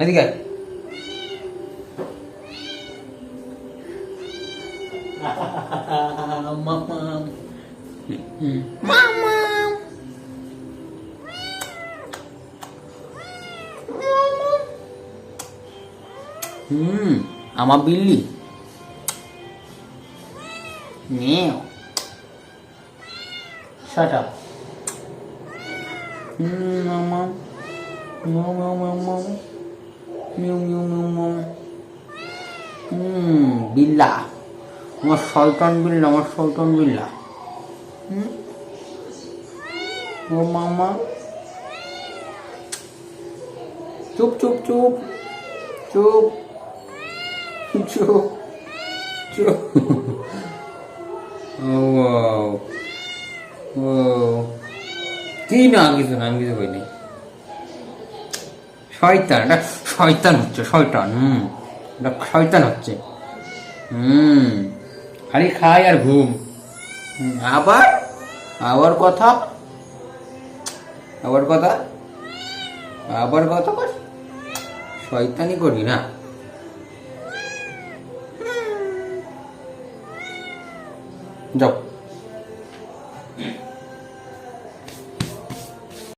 এদিকে মামা মামা আমার বিল্লি Meow. Shut up. Mama. Meow meow meow meow. Meow meow meow meow. বিল্লা আমার শয়তান বিল্লা আমার শয়তান বিল্লা ও মামা চুপ চুপ চুপ চুপ চুপ চুপ ও ও কি না কিছু না আমি কিছু কইনি শয়তান এটা শয়তান হচ্ছে শয়তান এটা শয়তান হচ্ছে খালি খায় আর ঘুম আবার আবার কথা আবার কথা আবার কথা শয়তানি করি না যাও